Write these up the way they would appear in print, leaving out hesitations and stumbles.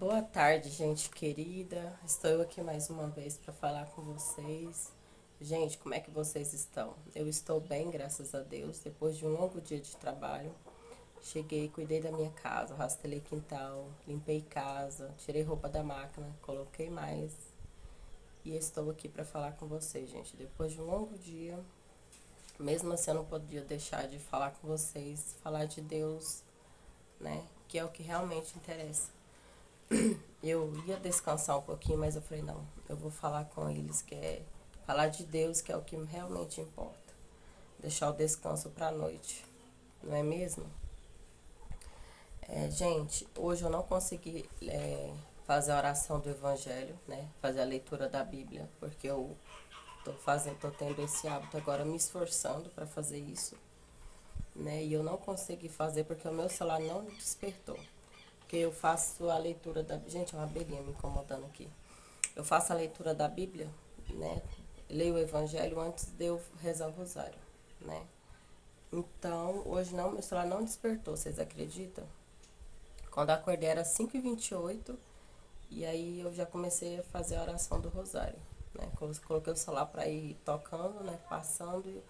Boa tarde, gente querida. Estou eu aqui mais uma vez para falar com vocês. Gente, como é que vocês estão? Eu estou bem, graças a Deus. Depois de um longo dia de trabalho, cheguei, cuidei da minha casa, rastelei quintal, limpei casa, tirei roupa da máquina, coloquei mais. E estou aqui para falar com vocês, gente. Depois de um longo dia, mesmo assim eu não podia deixar de falar com vocês, falar de Deus, né? Que é o que realmente interessa. Eu ia descansar um pouquinho, mas eu falei, não, eu vou falar com eles, que é falar de Deus, que é o que realmente importa. Deixar o descanso para a noite, não é mesmo? Gente, hoje eu não consegui fazer a oração do Evangelho, né? Fazer a leitura da Bíblia, porque eu tô tendo esse hábito agora, me esforçando para fazer isso, né? E eu não consegui fazer porque o meu celular não despertou. Porque eu faço a leitura da... Gente, é uma abelhinha me incomodando aqui. Eu faço a leitura da Bíblia, né? Leio o Evangelho antes de eu rezar o rosário, né? Então, hoje não, meu celular não despertou, vocês acreditam? Quando eu acordei era 5h28 e aí eu já comecei a fazer a oração do rosário, né? Coloquei o celular para ir tocando, né? Passando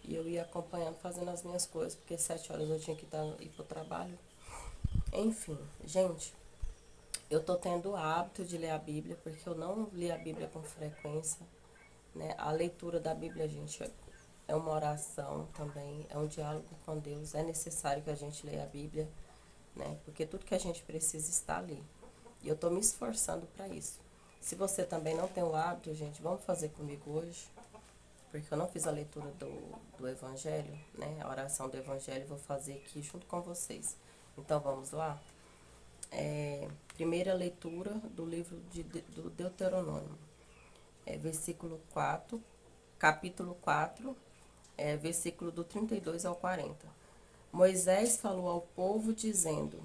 e eu ia acompanhando, fazendo as minhas coisas, porque 7 horas eu tinha que ir pro trabalho. Enfim, gente, eu tô tendo o hábito de ler a Bíblia, porque eu não li a Bíblia com frequência, né? A leitura da Bíblia, gente, é uma oração também, é um diálogo com Deus. É necessário que a gente leia a Bíblia, né? Porque tudo que a gente precisa está ali. E eu estou me esforçando para isso. Se você também não tem o hábito, gente, vamos fazer comigo hoje, porque eu não fiz a leitura do Evangelho, né? A oração do Evangelho, vou fazer aqui junto com vocês. Então vamos lá? Primeira leitura do livro do Deuteronômio. Versículo 4, capítulo 4, versículo do 32 ao 40. Moisés falou ao povo dizendo: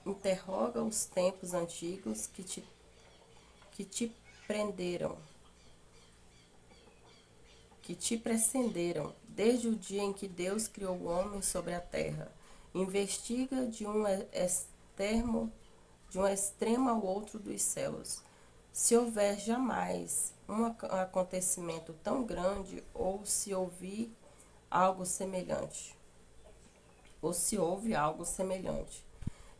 interroga os tempos antigos que te prenderam, que te precederam, desde o dia em que Deus criou o homem sobre a terra. Investiga de um extremo ao outro dos céus. Se houver jamais um acontecimento tão grande, ou se ouvir algo semelhante, ou se houve algo semelhante.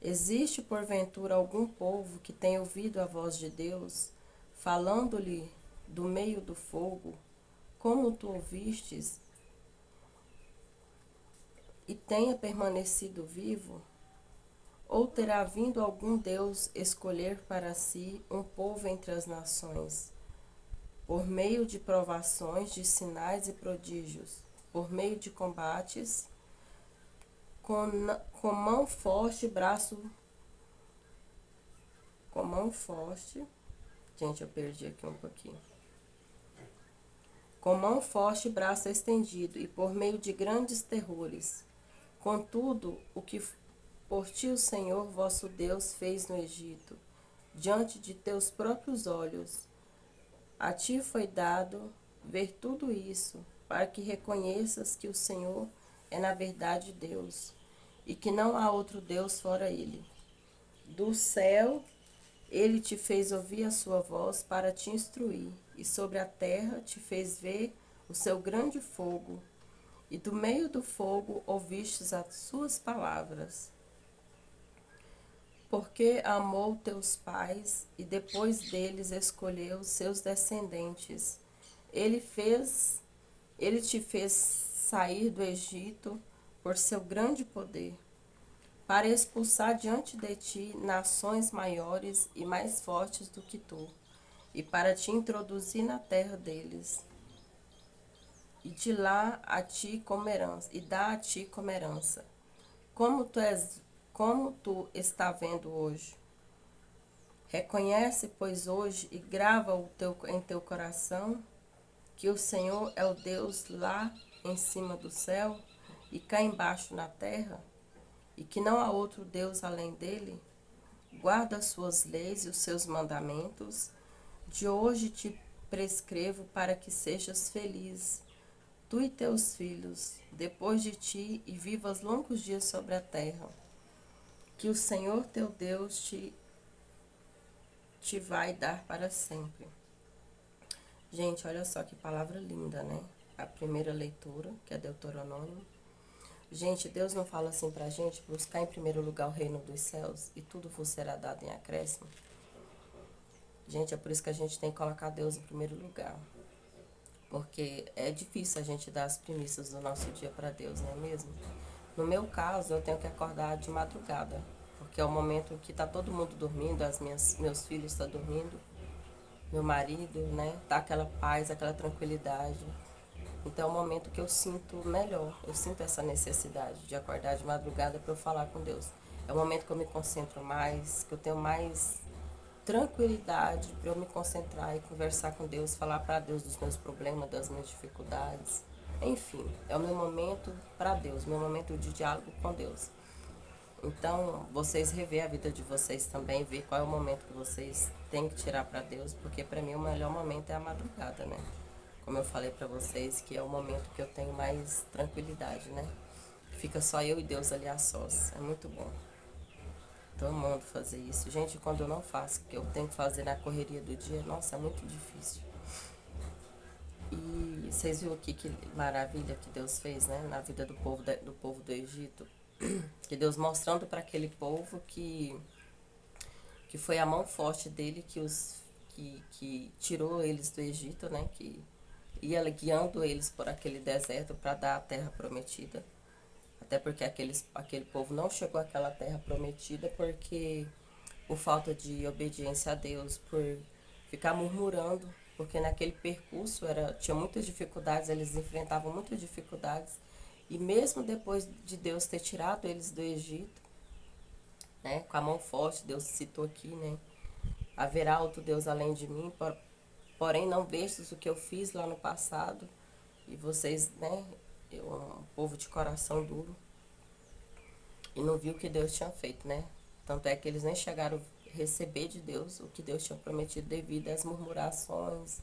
Existe, porventura, algum povo que tenha ouvido a voz de Deus, falando-lhe do meio do fogo, como tu ouvistes, e tenha permanecido vivo? Ou terá vindo algum Deus escolher para si um povo entre as nações, por meio de provações, de sinais e prodígios, por meio de combates, com mão forte, com mão forte, gente, eu perdi aqui um pouquinho, com mão forte e braço estendido, e por meio de grandes terrores. Contudo, o que por ti o Senhor vosso Deus fez no Egito, diante de teus próprios olhos, a ti foi dado ver tudo isso, para que reconheças que o Senhor é na verdade Deus, e que não há outro Deus fora ele. Do céu ele te fez ouvir a sua voz para te instruir, e sobre a terra te fez ver o seu grande fogo, e do meio do fogo ouvistes as suas palavras. Porque amou teus pais e depois deles escolheu seus descendentes. Ele fez, ele te fez sair do Egito por seu grande poder, para expulsar diante de ti nações maiores e mais fortes do que tu, e para te introduzir na terra deles, e de lá a ti como herança, e dá a ti como herança. Como tu está vendo hoje. Reconhece, pois, hoje e grava em teu coração que o Senhor é o Deus lá em cima do céu e cá embaixo na terra, e que não há outro Deus além dele. Guarda as suas leis e os seus mandamentos. De hoje te prescrevo para que sejas feliz, tu e teus filhos, depois de ti, e vivas longos dias sobre a terra, que o Senhor teu Deus te te vai dar para sempre. Gente, olha só que palavra linda, né? A primeira leitura, que é Deuteronômio. Gente, Deus não fala assim pra gente, buscar em primeiro lugar o reino dos céus e tudo vos será dado em acréscimo? Gente, é por isso que a gente tem que colocar Deus em primeiro lugar. Porque é difícil a gente dar as primícias do nosso dia para Deus, não é mesmo? No meu caso, eu tenho que acordar de madrugada, porque é o momento que tá todo mundo dormindo, meus filhos estão dormindo, meu marido, né? Tá aquela paz, aquela tranquilidade. Então é o momento que eu sinto melhor, eu sinto essa necessidade de acordar de madrugada para eu falar com Deus. É o momento que eu me concentro mais, que eu tenho mais tranquilidade para eu me concentrar e conversar com Deus, falar para Deus dos meus problemas, das minhas dificuldades. Enfim, é o meu momento para Deus, meu momento de diálogo com Deus. Então, vocês rever a vida de vocês também, ver qual é o momento que vocês têm que tirar para Deus, porque para mim o melhor momento é a madrugada, né? Como eu falei para vocês, que é o momento que eu tenho mais tranquilidade, né? Fica só eu e Deus ali a sós. É muito bom. Tô amando fazer isso. Gente, quando eu não faço, que eu tenho que fazer na correria do dia, nossa, é muito difícil. E vocês viram aqui que maravilha que Deus fez, né? Na vida do povo do Egito. Que Deus mostrando para aquele povo que foi a mão forte dele que tirou eles do Egito, né? Que ia guiando eles por aquele deserto para dar a terra prometida. Até porque aquele povo não chegou àquela terra prometida porque por falta de obediência a Deus, por ficar murmurando, porque naquele percurso tinha muitas dificuldades, eles enfrentavam muitas dificuldades. E mesmo depois de Deus ter tirado eles do Egito, né, com a mão forte, Deus citou aqui, né, haverá outro Deus além de mim, porém não vestes o que eu fiz lá no passado, e vocês, né, um povo de coração duro, e não viu o que Deus tinha feito, né? Tanto é que eles nem chegaram a receber de Deus o que Deus tinha prometido devido às murmurações,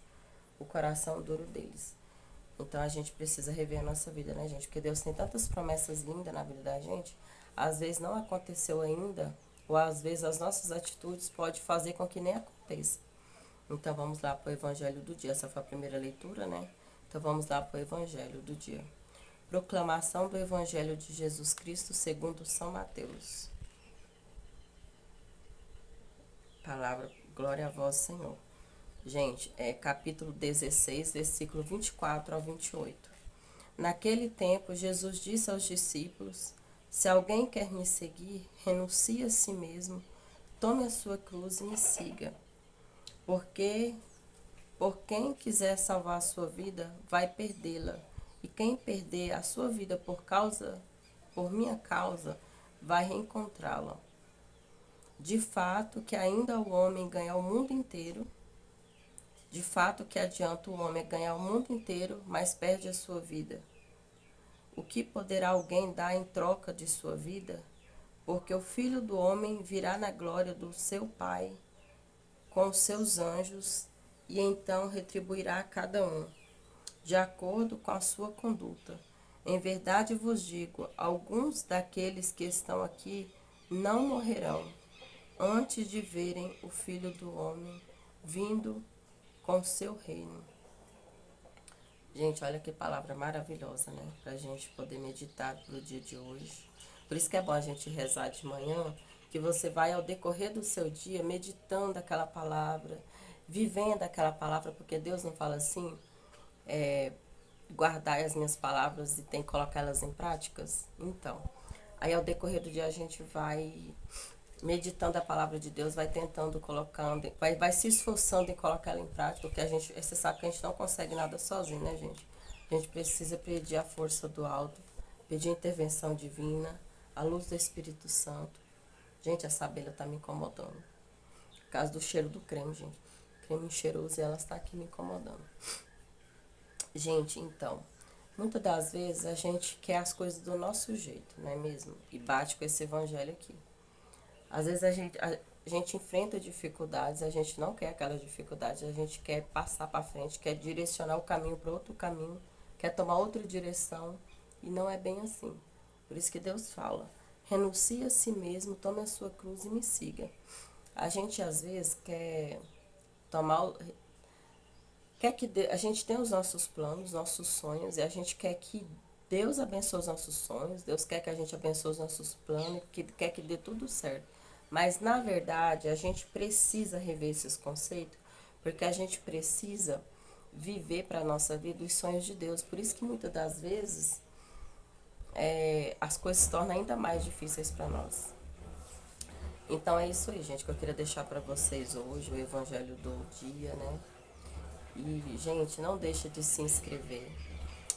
o coração duro deles. Então a gente precisa rever a nossa vida, né, gente? Porque Deus tem tantas promessas lindas na vida da gente, às vezes não aconteceu ainda, ou às vezes as nossas atitudes podem fazer com que nem aconteça. Então vamos lá para o Evangelho do dia. Essa foi a primeira leitura, né? Então vamos lá para o Evangelho do dia. Proclamação do Evangelho de Jesus Cristo segundo São Mateus. Palavra, glória a vós, Senhor. Gente, é capítulo 16, versículo 24 ao 28. Naquele tempo, Jesus disse aos discípulos: Se alguém quer me seguir, renuncie a si mesmo, tome a sua cruz e me siga. Porque por quem quiser salvar a sua vida, vai perdê-la. E quem perder a sua vida por minha causa, vai reencontrá-la. De fato que ainda o homem ganha o mundo inteiro, de fato que adianta o homem ganhar o mundo inteiro, mas perde a sua vida. O que poderá alguém dar em troca de sua vida? Porque o Filho do Homem virá na glória do seu Pai com os seus anjos e então retribuirá a cada um, de acordo com a sua conduta. Em verdade vos digo, alguns daqueles que estão aqui não morrerão antes de verem o Filho do Homem vindo com seu reino. Gente, olha que palavra maravilhosa, né? Pra gente poder meditar pro dia de hoje. Por isso que é bom a gente rezar de manhã, que você vai ao decorrer do seu dia meditando aquela palavra, vivendo aquela palavra, porque Deus não fala assim, guardar as minhas palavras e tem que colocá-las em práticas? Então, aí ao decorrer do dia a gente vai meditando a palavra de Deus, vai tentando colocando, vai se esforçando em colocar ela em prática, porque você sabe que a gente não consegue nada sozinho, né, gente? A gente precisa pedir a força do alto, pedir a intervenção divina, a luz do Espírito Santo. Gente, essa abelha tá me incomodando. Por causa do cheiro do creme, gente. Creme cheiroso e ela está aqui me incomodando. Gente, então, muitas das vezes a gente quer as coisas do nosso jeito, não é mesmo? E bate com esse evangelho aqui. Às vezes a gente enfrenta dificuldades, a gente não quer aquelas dificuldades, a gente quer passar para frente, quer direcionar o caminho para outro caminho, quer tomar outra direção, e não é bem assim. Por isso que Deus fala: renuncie a si mesmo, tome a sua cruz e me siga. A gente às vezes quer tomar, quer que a gente tem os nossos planos, nossos sonhos, e a gente quer que Deus abençoe os nossos sonhos, Deus quer que a gente abençoe os nossos planos, que quer que dê tudo certo. Mas na verdade, a gente precisa rever esses conceitos, porque a gente precisa viver para a nossa vida os sonhos de Deus. Por isso que muitas das vezes as coisas se tornam ainda mais difíceis para nós. Então é isso aí, gente, que eu queria deixar para vocês hoje, o evangelho do dia, né? E, gente, não deixa de se inscrever.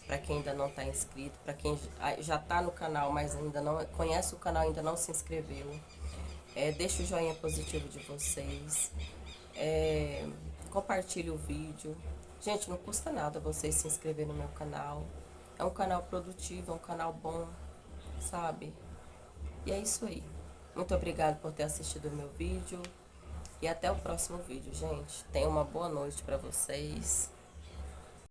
Para quem ainda não está inscrito, para quem já está no canal, mas ainda não conhece o canal, ainda não se inscreveu. Deixa o joinha positivo de vocês. Compartilhe o vídeo. Gente, não custa nada vocês se inscrever no meu canal. É um canal produtivo, é um canal bom, sabe? E é isso aí. Muito obrigada por ter assistido o meu vídeo. E até o próximo vídeo, gente. Tenha uma boa noite para vocês.